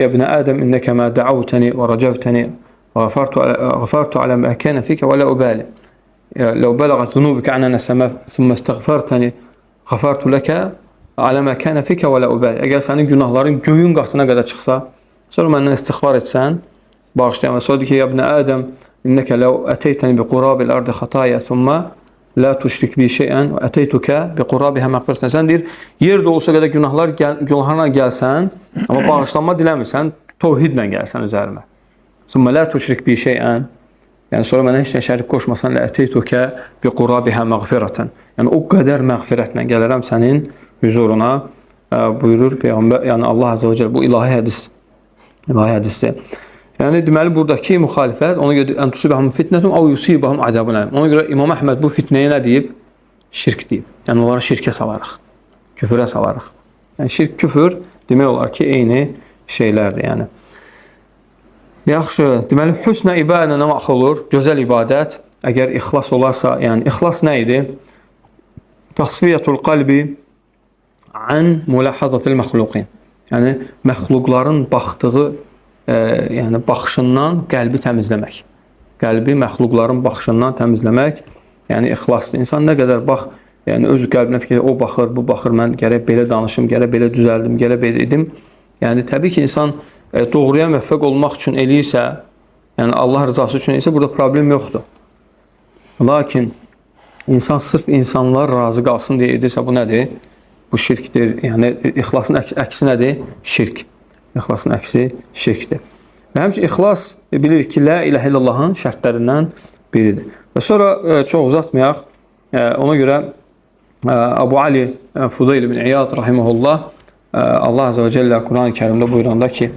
يا ابن آدم إنك ما دعوتني ورجوتني غفرت على ما كان فيك ولا أبالي لو بلغت ذنوبك عنان السماء ثم استغفرتني غفرت لك على ما كان فيك ولا أبالي. Əgər sənin günahların göyün qatına qədər çıxsa, sonra məndən istiğfar etsən, bağışlayan və sonra ki, ya ibn Adəm innəkə ləv əteytəni bi qurabil ardı xataya thumma la tuşrik bi şeyən və əteytukə bi qurabiha məqfirətən. Sən deyir, yer də olsa qədər günahlarla gəlsən, amma bağışlanma diləmirsən, tövhidlə gəlsən üzərimə. Thumma la tuşrik bi şeyən, yəni sonra mənə heç nə şərik qoşmasan, la əteytukə bi qurabiha məqfirətən. Yəni o qədər məğfirətlə gələrəm sənin huzuruna, buyurur Peyğəmbər, yəni Allah Azze və Celle, bu ilahi hədisdir. Yəni deməli buradakı müxalifət, ona görə ən tusibəhum fitnətun əv yusibəhum azabun alim. Ona görə İmam Əhməd bu fitnəyə nə deyib? Şirk deyib. Yəni onları şirkə salarıq, küfürə salarıq. Yəni şirk, küfür demək olar ki, eyni şeylərdir. Yəni yaxşı, deməli hüsnə ibadə nə vaxt olur? Gözəl ibadət, əgər ixlas olarsa, yəni ixlas nə idi? Tasfiyyətul qalbi an mulahazatil məxluqin. Yəni məxluqların baxdığı, yəni baxışından qəlbi təmizləmək. Qəlbi məxluqların baxışından təmizləmək, yəni ixlasdır. İnsan nə qədər yəni öz qəlbinə fikir, o baxır, bu baxır, mən gərək belə danışım, gərək belə düzəldim, gərək belə edim. Yəni təbii ki, insan doğruya müvəffəq olmaq üçün eləyirsə, yəni Allah rızası üçün eləyirsə, burada problem yoxdur. Lakin insan sırf insanlar razı qalsın deyə edirsə, bu nədir? Bu şirkdir. Yəni ixlasın əksi nədir? Şirk. İxlasın əksi şirkdir. Və həmçinin ixlas bilir ki, la ilahə illallahın şərtlərindən biridir. Və sonra çox uzatmayaq, ona görə Əbu Ali Fudayl ibn İyad rahimehullah Allah Azze və Cəllə Quran-ı Kərimdə buyuranda ki,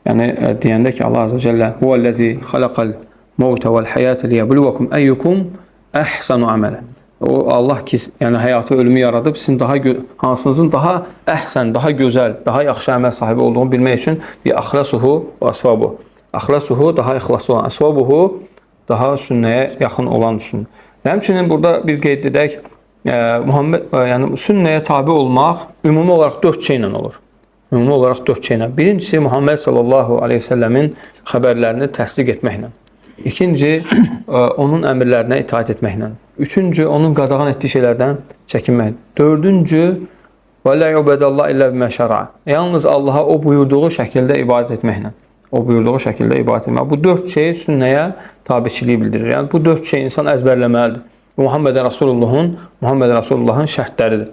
yəni deyəndə ki, Allah Azze və Cəllə huvəl-ləzi xalaqal mevtə vəl-həyətə liyəbluvakum əyyukum əhsanu əmələ. O Allah ki, yəni həyatı, ölümü yaradıb, sizin hansınızın daha əhsən, daha gözəl, daha yaxşı əməl sahibi olduğunu bilmək üçün əxləsuhu və əsvabuhu. Əxləsuhu daha ixlaslı olan, əsvabuhu daha sünnəyə yaxın olan üçün. Həmçinin burada bir qeyd edək, yəni sünnəyə tabi olmaq ümumi olaraq 4 şeylə olur. Ümumi olaraq 4 şeylə. Birincisi, Muhammed sallallahu aleyhi ve sellemin xəbərlərini təsdiq etməklə. İkinci, onun əmrlərinə itaat etməklə. Üçüncü, onun qadağan etdiyi şeylərdən çəkinmək. Dördüncü, və lə yubədəllah illə bimə şəra. Yalnız Allaha o buyurduğu şəkildə ibadət etməklə. O buyurduğu şəkildə ibadət etmək. Bu 4 şey sünnəyə tabiçiliyi bildirir. Yəni bu 4 şey insan əzbərləməlidir. Muhammed Rasulullahın şərtləridir.